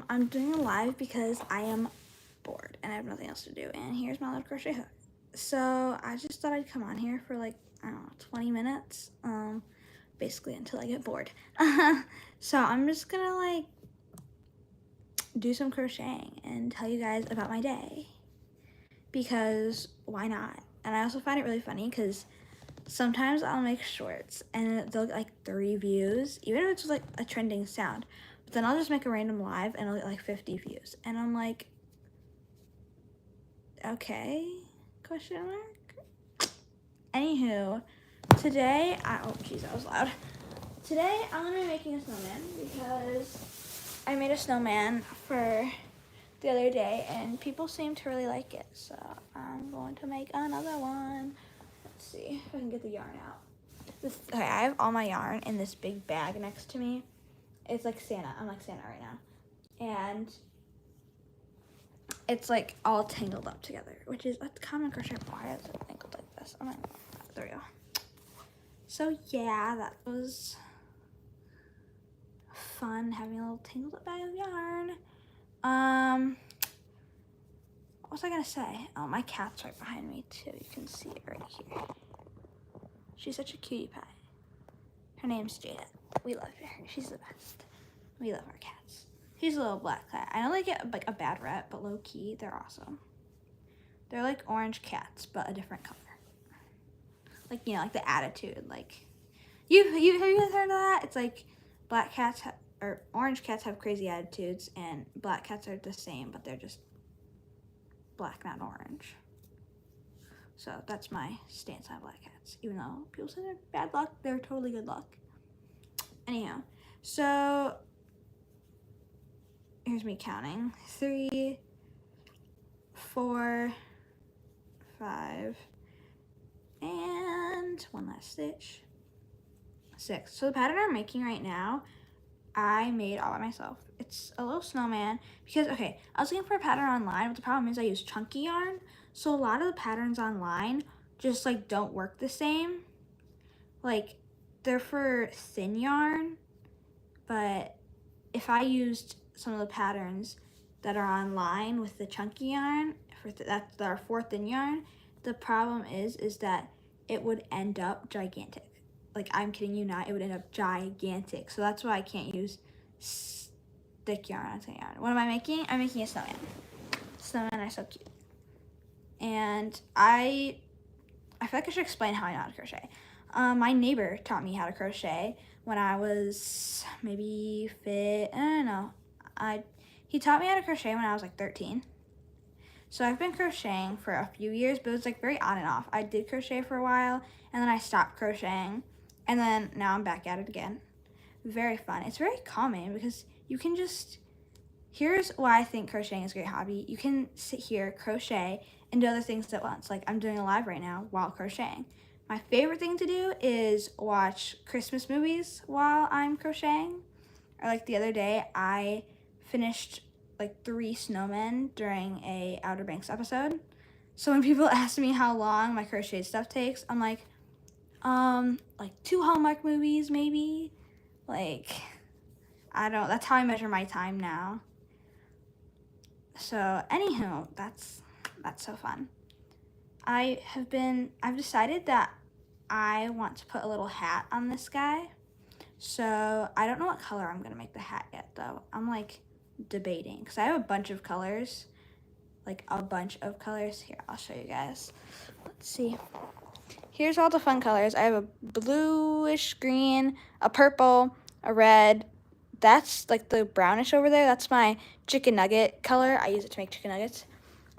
I'm doing a live because I am bored and I have nothing else to do. And here's my little crochet hook. So I just thought I'd come on here for like, I don't know, 20 minutes, basically until I get bored. So I'm just gonna like do some crocheting and tell you guys about my day because why not? And I also find it really funny because sometimes I'll make shorts and they'll get like 3 views, even if it's just like a trending sound. But then I'll just make a random live and I'll get like 50 views. And I'm like, okay, question mark? Anywho, today, oh geez, that was loud. Today I'm gonna be making a snowman because I made a snowman for the other day and people seem to really like it. So I'm going to make another one. Let's see if I can get the yarn out. Okay, I have all my yarn in this big bag next to me. It's like Santa. I'm like Santa right now. And it's like all tangled up together, which is a common crochet. Why is it tangled like this? Oh my, there we go. So yeah, that was fun having a little tangled up bag of yarn. What was I gonna say? Oh, my cat's right behind me too. You can see it right here. She's such a cutie pie. Her name's Jada. We love her. She's the best. We love our cats. She's a little black cat. I know they get like a bad rep, but low key, they're awesome. They're like orange cats, but a different color. Like, you know, like the attitude. Like, have you guys heard of that? It's like black cats or orange cats have crazy attitudes, and black cats are the same, but they're just black, not orange. So that's my stance on black cats. Even though people say they're bad luck, they're totally good luck. Anyhow, so here's me counting. 3, 4, 5, and one last stitch. 6. So the pattern I'm making right now, I made all by myself. It's a little snowman because, okay, I was looking for a pattern online, but the problem is I use chunky yarn. So a lot of the patterns online just like don't work the same. Like, they're for thin yarn, but if I used some of the patterns that are online with the chunky yarn that are for thin yarn, the problem is that it would end up gigantic. Like, I'm kidding you not, it would end up gigantic. So that's why I can't use thick yarn on thin yarn. What am I making? I'm making a snowman. Snowmen are so cute. And I feel like I should explain how I know how to crochet. My neighbor taught me how to crochet when I was maybe I don't know. He taught me how to crochet when I was like 13. So I've been crocheting for a few years, but it was like very on and off. I did crochet for a while, and then I stopped crocheting, and then now I'm back at it again. Very fun. It's very calming because you can just, here's why I think crocheting is a great hobby. You can sit here, crochet, and do other things at once. Like I'm doing a live right now while crocheting. My favorite thing to do is watch Christmas movies while I'm crocheting. Or like the other day, I finished like 3 snowmen during a Outer Banks episode. So when people ask me how long my crochet stuff takes, I'm like 2 Hallmark movies maybe. Like, that's how I measure my time now. So anywho, that's so fun. I've decided that I want to put a little hat on this guy. So I don't know what color I'm gonna make the hat yet though. I'm like debating because I have a bunch of colors. Here, I'll show you guys. Let's see. Here's all the fun colors. I have a bluish green, a purple, a red. That's like the brownish over there. That's my chicken nugget color. I use it to make chicken nuggets.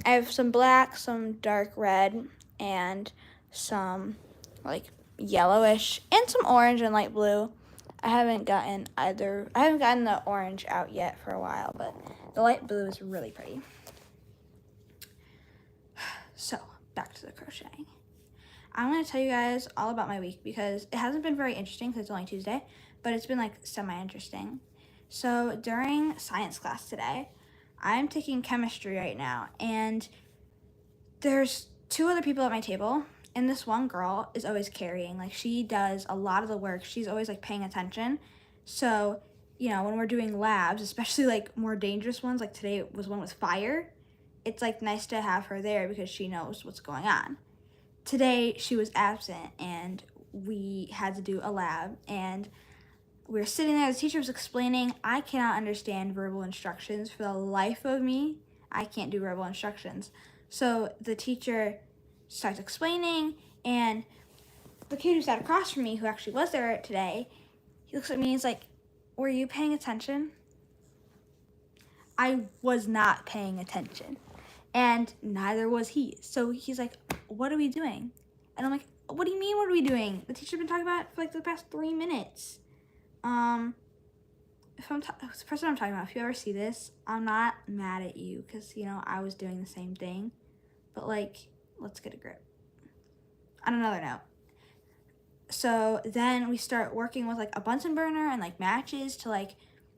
I have some black, some dark red, and some like yellowish, and some orange and light blue. I haven't gotten the orange out yet for a while, but the light blue is really pretty. So, back to the crocheting. I'm going to tell you guys all about my week because it hasn't been very interesting because it's only Tuesday, but it's been like semi-interesting. So, during science class today, I'm taking chemistry right now, and there's 2 other people at my table, and this one girl is always carrying. Like, she does a lot of the work. She's always like paying attention. So you know, when we're doing labs, especially like more dangerous ones, like today was one with fire, it's like nice to have her there because she knows what's going on. Today she was absent and we had to do a lab, and we were sitting there, the teacher was explaining. I cannot understand verbal instructions for the life of me. I can't do verbal instructions. So the teacher starts explaining, and the kid who sat across from me, who actually was there today, he looks at me and he's like, "Were you paying attention?" I was not paying attention, and neither was he. So he's like, "What are we doing?" And I'm like, "What do you mean, what are we doing? The teacher's been talking about it for like the past 3 minutes." If the person I'm talking about, if you ever see this, I'm not mad at you because, you know, I was doing the same thing. But, like, let's get a grip. On another note, so then we start working with, like, a Bunsen burner and, like, matches to, like,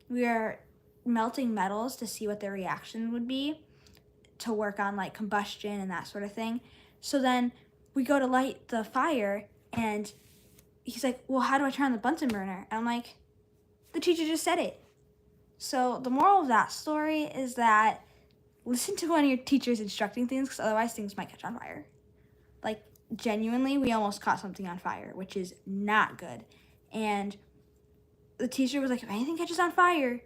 we are melting metals to see what their reaction would be to work on, like, combustion and that sort of thing. So then we go to light the fire, and he's like, "Well, how do I turn on the Bunsen burner?" And I'm like, "The teacher just said it." So the moral of that story is that listen to one of your teachers instructing things, because otherwise things might catch on fire. Like, genuinely, we almost caught something on fire, which is not good. And the teacher was like, "If anything catches on fire,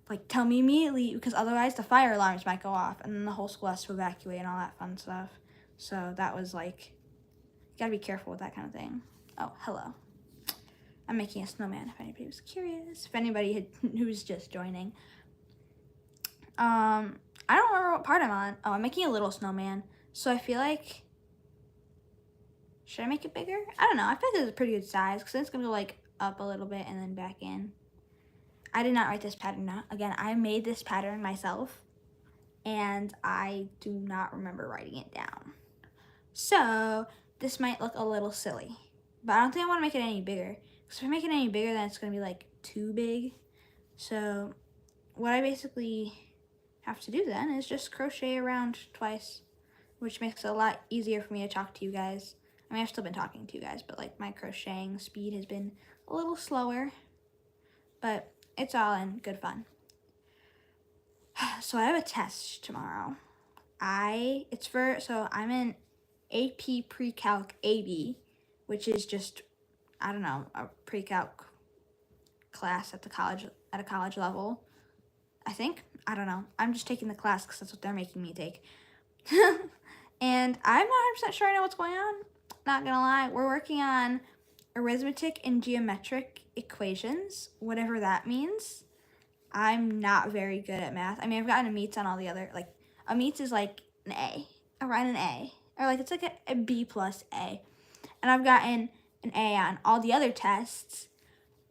like, tell me immediately, because otherwise the fire alarms might go off, and then the whole school has to evacuate and all that fun stuff." So that was like, you gotta be careful with that kind of thing. Oh, hello. I'm making a snowman, if anybody was curious. If anybody who's just joining. I don't remember what part I'm on. Oh, I'm making a little snowman. So I feel like, should I make it bigger? I don't know. I feel like it's a pretty good size because it's going to go like up a little bit and then back in. I did not write this pattern down. Again, I made this pattern myself and I do not remember writing it down. So this might look a little silly, but I don't think I want to make it any bigger. Because if I make it any bigger, then it's going to be like too big. So what I basically have to do then is just crochet around twice, which makes it a lot easier for me to talk to you guys. I mean, I've still been talking to you guys, but like my crocheting speed has been a little slower, but it's all in good fun. So I have a test tomorrow. I'm in AP Pre-Calc AB, which is just, I don't know, a pre-calc class at a college level, I think. I don't know. I'm just taking the class because that's what they're making me take. And I'm not 100% sure I know what's going on. Not gonna lie. We're working on arithmetic and geometric equations, whatever that means. I'm not very good at math. I mean, I've gotten a meets on all the other, like, a meets is like an A, around an A. Or like, it's like a B plus A. And I've gotten an A on all the other tests.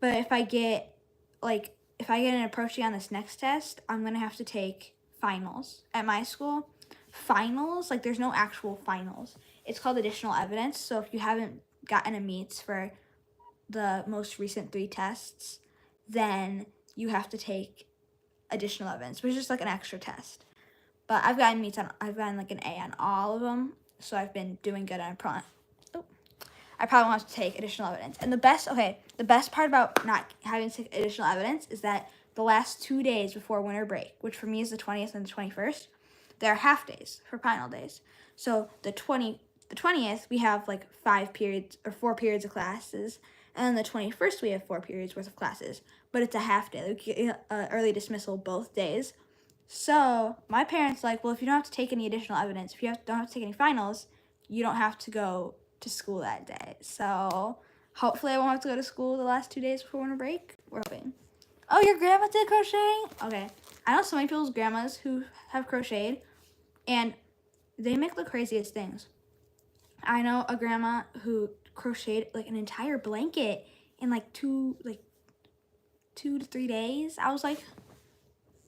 But if I get an approaching on this next test, I'm going to have to take finals. At my school, finals, like there's no actual finals. It's called additional evidence. So if you haven't gotten a meets for the most recent 3 tests, then you have to take additional evidence, which is just like an extra test. But I've gotten like an A on all of them. So I've been doing good on I probably want to take additional evidence. And the best part about not having to take additional evidence is that the last 2 days before winter break, which for me is the 20th and the 21st, there are half days for final days. So the 20th, we have like 4 periods of classes. And then the 21st, we have 4 periods worth of classes. But it's a half day. Like, you get, early dismissal both days. So my parents like, well, if you don't have to take any additional evidence, if you don't have to take any finals, you don't have to go to school that day. So hopefully I won't have to go to school the last 2 days before winter break. We're hoping. Oh, your grandma did crocheting? Okay. I know so many people's grandmas who have crocheted, and they make the craziest things. I know a grandma who crocheted like an entire blanket in like 2 to 3 days. I was like,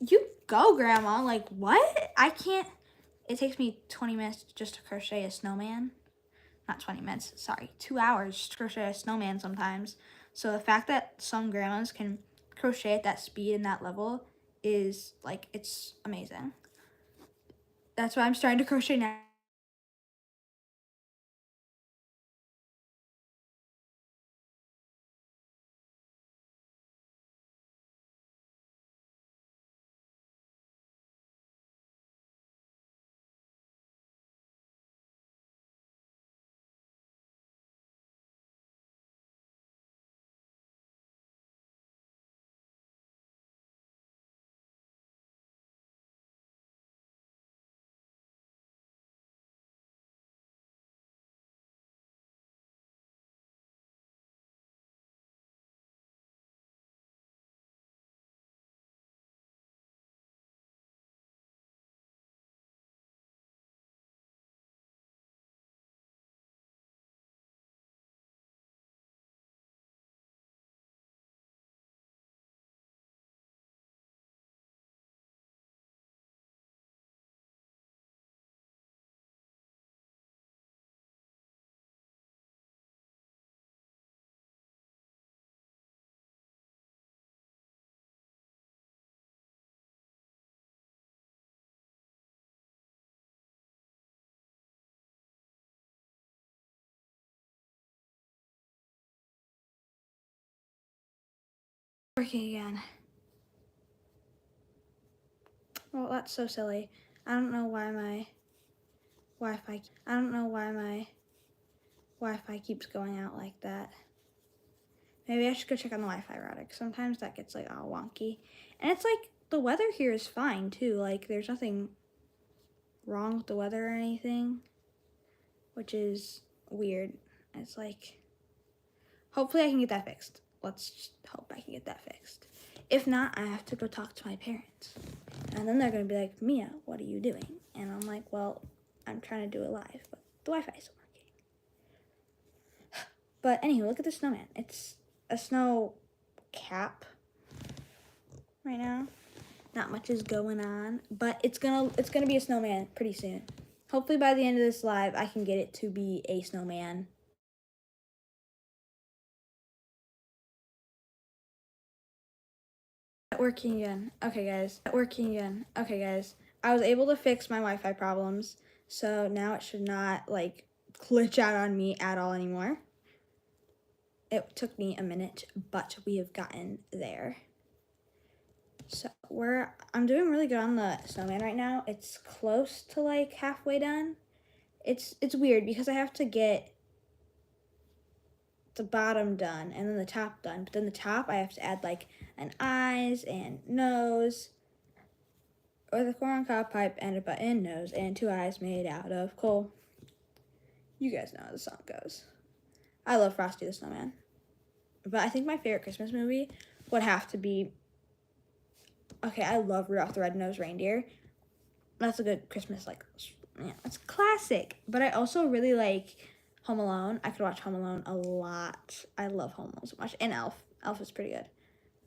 you go, grandma. Like, what? I can't. It takes me 20 minutes just to crochet a snowman. Not 20 minutes, sorry, 2 hours to crochet a snowman sometimes. So the fact that some grandmas can crochet at that speed and that level is like, it's amazing. That's why I'm starting to crochet now. Working again. Well, that's so silly. I don't know why my Wi-Fi keeps going out like that. Maybe I should go check on the Wi-Fi router, 'cause sometimes that gets like all wonky. And it's like the weather here is fine too. Like there's nothing wrong with the weather or anything, which is weird. It's like, hopefully I can get that fixed. Let's just hope I can get that fixed. If not, I have to go talk to my parents. And then they're gonna be like, Mia, what are you doing? And I'm like, well, I'm trying to do it live, but the Wi-Fi isn't working. But anyway, look at the snowman. It's a snow cap right now. Not much is going on, but it's gonna be a snowman pretty soon. Hopefully by the end of this live, I can get it to be a snowman. Working again. Okay, guys. Working again. Okay, guys. I was able to fix my Wi-Fi problems, so now it should not like glitch out on me at all anymore. It took me a minute, but we have gotten there. So I'm doing really good on the snowman right now. It's close to like halfway done. It's weird because I have to get the bottom done and then the top done. But then the top I have to add like an eyes and nose, or the corn cob pipe and a button nose and 2 eyes made out of coal. You guys know how the song goes. I love Frosty the Snowman. But I think my favorite Christmas movie would have to be, okay, I love Rudolph the Red-Nosed Reindeer. That's a good Christmas, like, yeah, it's classic. But I also really like Home Alone. I could watch Home Alone a lot. I love Home Alone so much. And Elf. Elf is pretty good.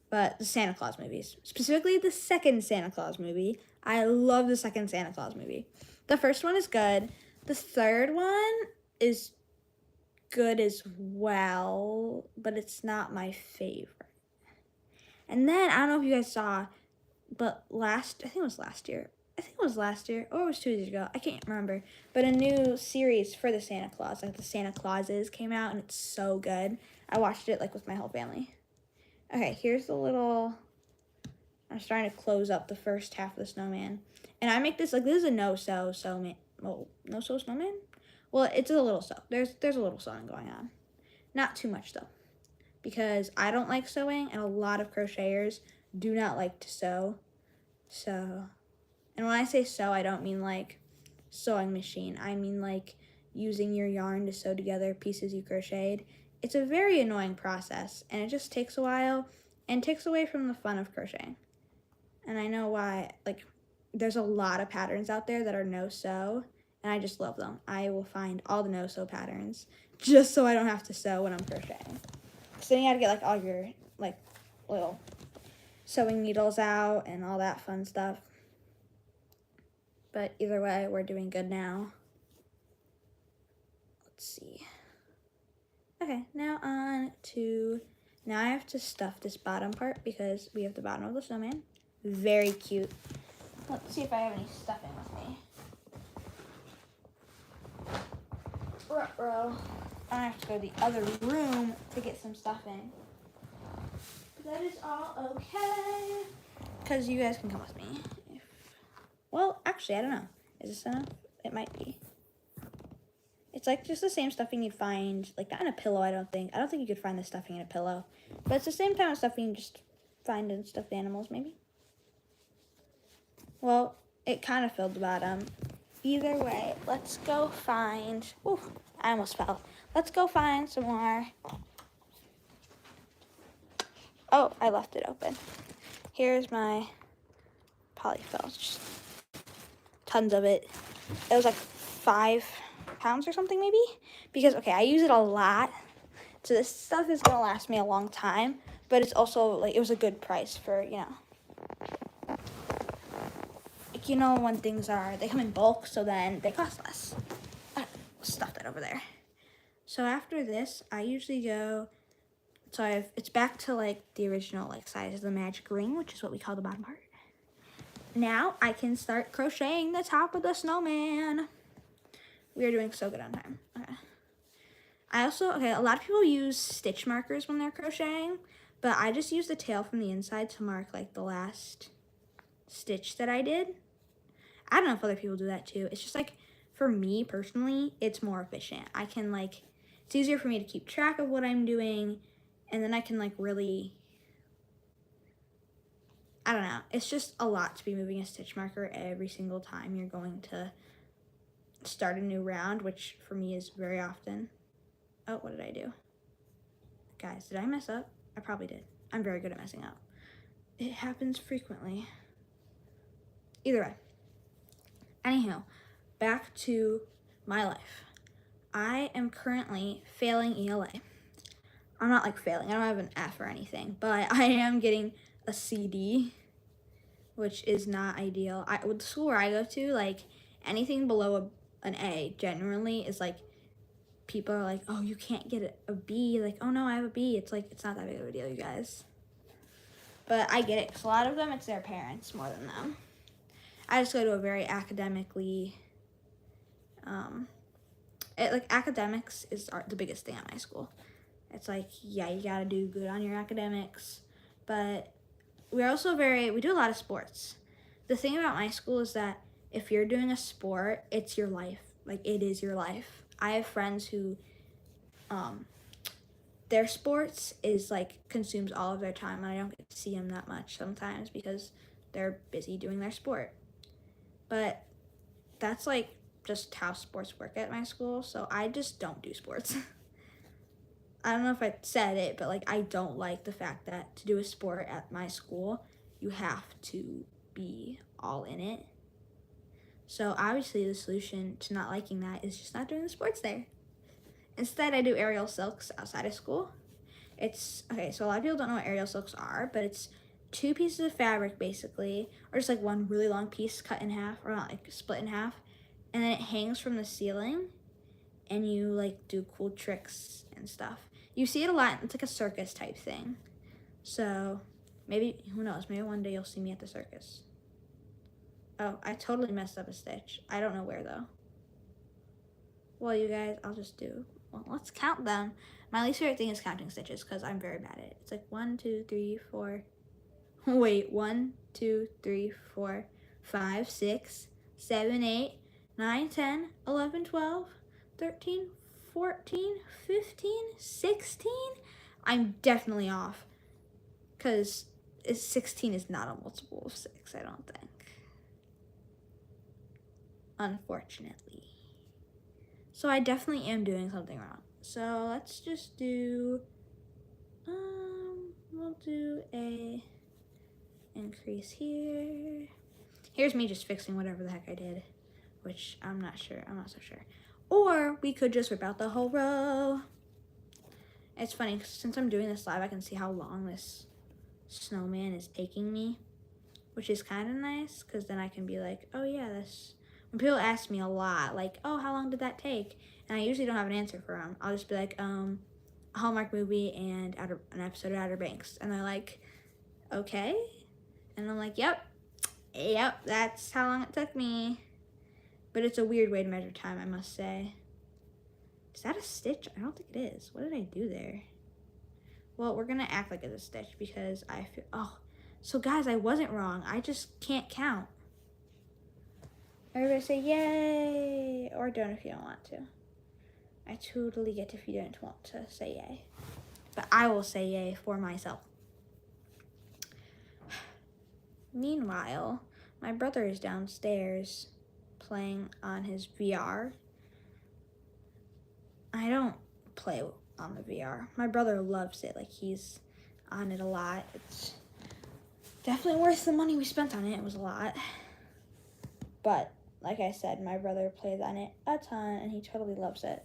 But the Santa Claus movies, specifically the second Santa Claus movie, I love the second Santa Claus movie. The first one is good. The third one is good as well, but it's not my favorite. And then, I don't know if you guys saw, but I think it was last year, or it was 2 years ago, I can't remember, but a new series for the Santa Claus, like the Santa Clauses came out, and it's so good. I watched it like with my whole family. Okay, here's the little, I'm starting to close up the first half of the snowman, and I make this, like, this is a no-sew snowman. Well, it's a little sew. There's a little sewing going on. Not too much, though, because I don't like sewing, and a lot of crocheters do not like to sew. So, and when I say sew, I don't mean like sewing machine. I mean like using your yarn to sew together pieces you crocheted. It's a very annoying process, and it just takes a while and takes away from the fun of crocheting. And I know why, like, there's a lot of patterns out there that are no-sew, and I just love them. I will find all the no-sew patterns just so I don't have to sew when I'm crocheting. So then you gotta get like all your like little sewing needles out and all that fun stuff. But either way, we're doing good now. Let's see. Okay, now I have to stuff this bottom part because we have the bottom of the snowman. Very cute. Let's see if I have any stuffing with me. Ruh-roh. I have to go to the other room to get some stuffing. But that is all okay. Because you guys can come with me. Well, actually, I don't know. Is this enough? It might be. It's like just the same stuffing you'd find, like not in a pillow, I don't think. I don't think you could find this stuffing in a pillow. But it's the same kind of stuffing you just find in stuffed animals, maybe. Well, it kind of filled the bottom. Either way, let's go find, ooh, I almost fell. Let's go find some more. Oh, I left it open. Here's my polyfill, just tons of it. It was like 5 pounds or something maybe, because okay, I use it a lot, so this stuff is gonna last me a long time, but it's also like, it was a good price for, you know, like, you know, when things they come in bulk, so then they cost less. Stuff that over there. So after this, I usually go, so it's back to like the original like size of the magic ring, which is what we call the bottom part. Now I can start crocheting the top of the snowman. We are doing so good on time. Okay. A lot of people use stitch markers when they're crocheting, But I just used the tail from the inside to mark like the last stitch that I did. I don't know if other people do that too. It's just like, for me personally, it's more efficient. I can like, it's easier for me to keep track of what I'm doing, and then I can like really, I don't know. It's just a lot to be moving a stitch marker every single time you're going to start a new round, which for me is very often. Oh, what did I do? Guys, did I mess up? I probably did. I'm very good at messing up. It happens frequently. Either way. Anywho, back to my life. I am currently failing ELA. I'm not like failing, I don't have an F or anything, but I am getting a CD, which is not ideal. With the school where I go to, like anything below an A generally is like, people are like, oh, you can't get a B. Like, oh no, I have a B. It's like, it's not that big of a deal, you guys. But I get it, because a lot of them, it's their parents more than them. I just go to a very academically, academics is the biggest thing at my school. It's like, yeah, you gotta do good on your academics, but we do a lot of sports. The thing about my school is that if you're doing a sport, it's your life. Like, it is your life. I have friends who, their sports is like consumes all of their time, and I don't get to see them that much sometimes because they're busy doing their sport. But that's like just how sports work at my school, so I just don't do sports. I don't know if I said it, but like, I don't like the fact that to do a sport at my school, you have to be all in it. So obviously the solution to not liking that is just not doing the sports there. Instead, I do aerial silks outside of school. Okay, so a lot of people don't know what aerial silks are, but it's 2 pieces of fabric basically, or just like one really long piece cut in half, or not, like split in half, and then it hangs from the ceiling, and you like do cool tricks and stuff. You see it a lot. It's like a circus type thing. So maybe, who knows, maybe one day you'll see me at the circus. Oh, I totally messed up a stitch. I don't know where though. Well, you guys, let's count them. My least favorite thing is counting stitches because I'm very bad at it. It's like 1, 2, 3, 4. Wait, 1, 2, 3, 4, 5, 6, 7, 8, 9, 10, 11, 12, 13, 14, 15, 16. I'm definitely off because 16 is not a multiple of 6, I don't think. Unfortunately. So I definitely am doing something wrong. So let's just do, we'll do a increase here. Here's me just fixing whatever the heck I did, which I'm not so sure. Or we could just rip out the whole row. It's funny, since I'm doing this live, I can see how long this snowman is taking me, which is kind of nice, because then I can be like, oh yeah, when people ask me a lot, like, oh, how long did that take? And I usually don't have an answer for them. I'll just be like, a Hallmark movie and an episode of Outer Banks. And they're like, okay. And I'm like, yep, that's how long it took me. But it's a weird way to measure time, I must say. Is that a stitch? I don't think it is. What did I do there? Well, we're gonna act like it's a stitch because I feel, so guys, I wasn't wrong. I just can't count. Everybody say yay, or don't if you don't want to. I totally get if you don't want to say yay. But I will say yay for myself. Meanwhile, my brother is downstairs playing on his VR. I don't play on the VR. My brother loves it. Like, he's on it a lot. It's definitely worth the money we spent on it. It was a lot. But like I said, my brother plays on it a ton, and he totally loves it.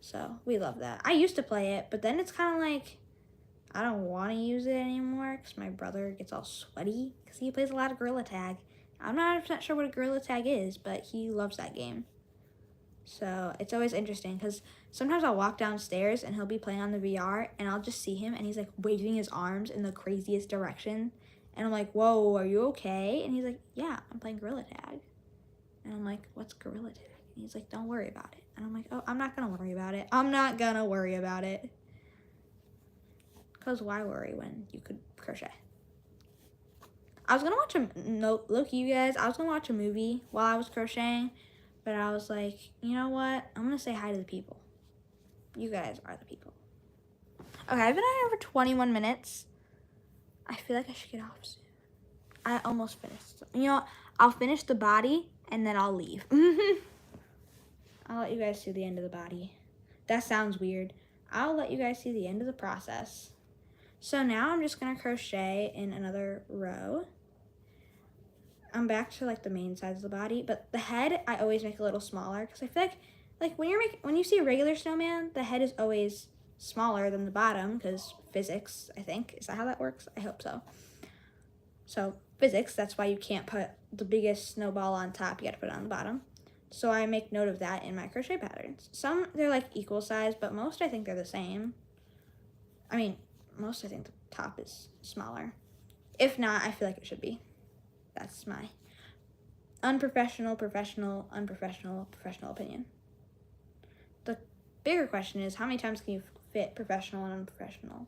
So we love that. I used to play it, but then it's kind of like, I don't want to use it anymore because my brother gets all sweaty because he plays a lot of Gorilla Tag. I'm not 100% sure what a Gorilla Tag is, but he loves that game. So it's always interesting because sometimes I'll walk downstairs and he'll be playing on the VR, and I'll just see him and he's like waving his arms in the craziest direction. And I'm like, whoa, are you okay? And he's like, yeah, I'm playing Gorilla Tag. And I'm like, what's Gorilla Tag? And he's like, don't worry about it. And I'm like, oh, I'm not gonna worry about it. I'm not gonna worry about it. Because why worry when you could crochet? I was gonna watch look, you guys, I was gonna watch a movie while I was crocheting, but I was like, you know what? I'm gonna say hi to the people. You guys are the people. Okay, I've been on here for 21 minutes. I feel like I should get off soon. I almost finished. You know what? I'll finish the body and then I'll leave. I'll let you guys see the end of the body. That sounds weird. I'll let you guys see the end of the process. So now I'm just gonna crochet in another row. I'm back to like the main sides of the body, but the head I always make a little smaller because I feel like when you see a regular snowman, the head is always smaller than the bottom because physics, I think. Is that how that works? I hope so. So physics, that's why you can't put the biggest snowball on top. You got to put it on the bottom. So I make note of that in my crochet patterns. Some, they're like equal size, but most I think they're the same. I mean, most I think the top is smaller. If not, I feel like it should be. That's my unprofessional, professional opinion. The bigger question is, how many times can you fit professional and unprofessional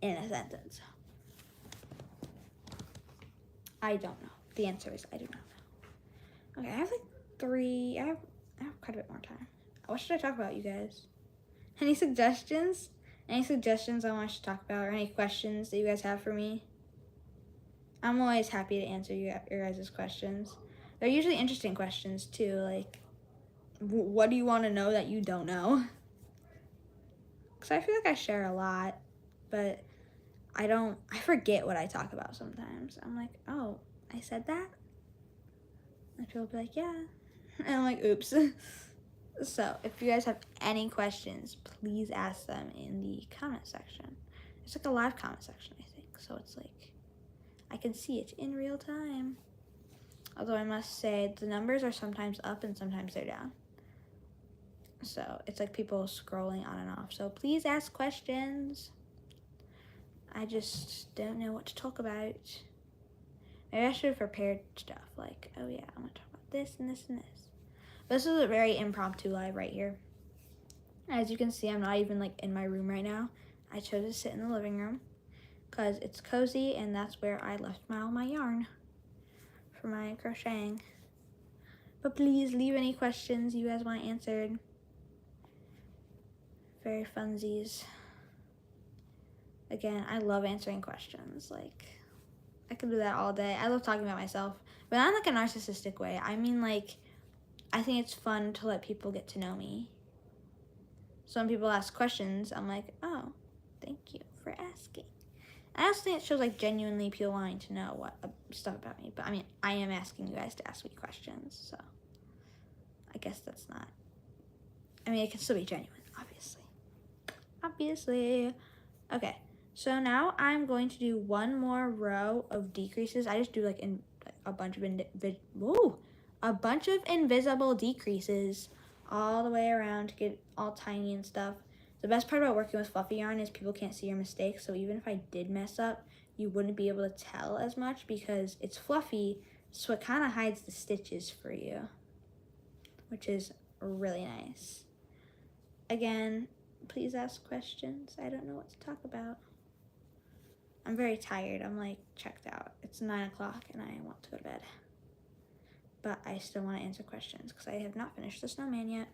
in a sentence? I don't know. The answer is I do not know. Okay, I have quite a bit more time. What should I talk about, you guys? Any suggestions? Any suggestions on what I should talk about, or any questions that you guys have for me? I'm always happy to answer your guys' questions. They're usually interesting questions too, like, what do you want to know that you don't know? Because I feel like I share a lot, but I forget what I talk about sometimes. I'm like, oh, I said that? And people will be like, yeah. And I'm like, oops. So if you guys have any questions, please ask them in the comment section. It's like a live comment section, I think. So it's like, I can see it in real time. Although I must say, the numbers are sometimes up and sometimes they're down. So it's like people scrolling on and off. So please ask questions. I just don't know what to talk about. Maybe I should have prepared stuff. Like, oh yeah, I'm going to talk about this and this and this. This is a very impromptu live right here. As you can see, I'm not even like in my room right now. I chose to sit in the living room because it's cozy and that's where I left all my yarn for my crocheting. But please leave any questions you guys want answered. Very funsies. Again, I love answering questions. Like, I could do that all day. I love talking about myself, but not in like a narcissistic way. I mean, like, I think it's fun to let people get to know me. So when people ask questions, I'm like, oh, thank you for asking. I also think it shows like genuinely people wanting to know what stuff about me. But I mean, I am asking you guys to ask me questions, so I guess that's not. I mean, it can still be genuine, obviously. Obviously. Okay, so now I'm going to do one more row of decreases. I just do like a bunch of invisible decreases all the way around to get all tiny and stuff. The best part about working with fluffy yarn is people can't see your mistakes, so even if I did mess up, you wouldn't be able to tell as much because it's fluffy, so it kind of hides the stitches for you, which is really nice. Again, please ask questions. I don't know what to talk about. I'm very tired. I'm like checked out. It's 9 o'clock and I want to go to bed. But I still want to answer questions because I have not finished the snowman yet.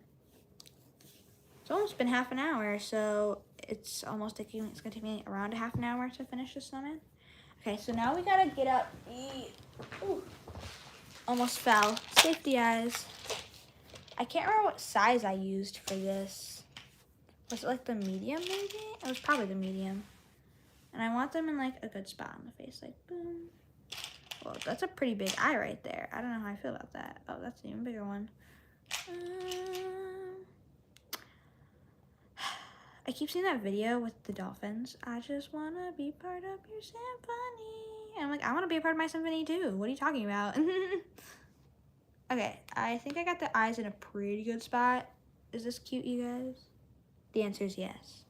It's almost been half an hour, so it's gonna take me around a half an hour to finish the snowman. Okay, so now we gotta get up. Ooh, almost fell. Safety eyes. I can't remember what size I used for this. Was it like the medium maybe? It was probably the medium. And I want them in like a good spot on the face, like boom. Well, that's a pretty big eye right there. I don't know how I feel about that. Oh, that's an even bigger one. I keep seeing that video with the dolphins. I just want to be part of your symphony. And I'm like, I want to be a part of my symphony too. What are you talking about? Okay, I think I got the eyes in a pretty good spot. Is this cute, you guys? The answer is yes.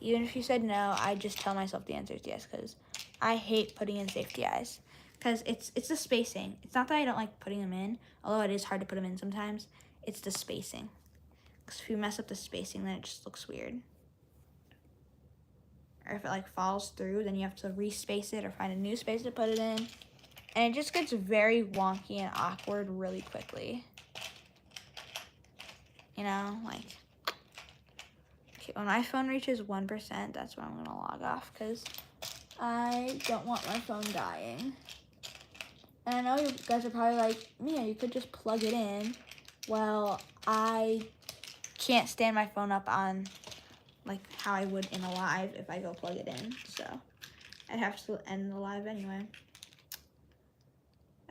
Even if you said no, I just tell myself the answer is yes because I hate putting in safety eyes. Because it's the spacing. It's not that I don't like putting them in, although it is hard to put them in sometimes. It's the spacing. Because if you mess up the spacing, then it just looks weird. or if it like falls through, then you have to respace it or find a new space to put it in. And it just gets very wonky and awkward really quickly. You know, like, okay, when my phone reaches 1%, that's when I'm gonna log off, because I don't want my phone dying. And I know you guys are probably like, Mia, you could just plug it in. Well, I can't stand my phone up on like how I would in a live if I go plug it in. So I'd have to end the live anyway.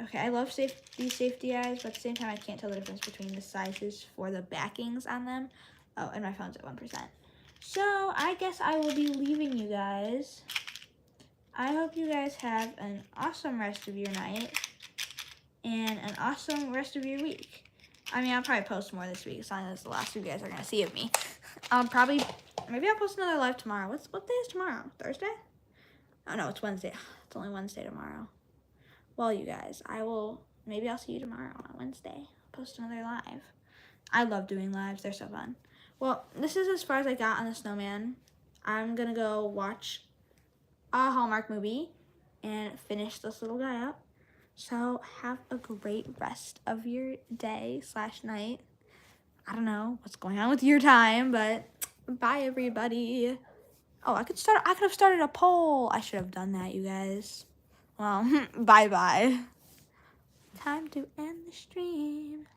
Okay, I love these safety eyes, but at the same time I can't tell the difference between the sizes for the backings on them. Oh, and my phone's at 1%. So I guess I will be leaving you guys. I hope you guys have an awesome rest of your night and an awesome rest of your week. I mean, I'll probably post more this week as long as the last you guys are gonna see of me. Maybe I'll post another live tomorrow. What day is tomorrow? Thursday? Oh no, it's Wednesday. It's only Wednesday tomorrow. Well, you guys, maybe I'll see you tomorrow on Wednesday. I'll post another live. I love doing lives. They're so fun. Well, this is as far as I got on the snowman. I'm gonna go watch a Hallmark movie and finish this little guy up. So have a great rest of your day/night. I don't know what's going on with your time, but bye everybody. Oh, I could have started a poll. I should have done that, you guys. Well, bye-bye. Time to end the stream.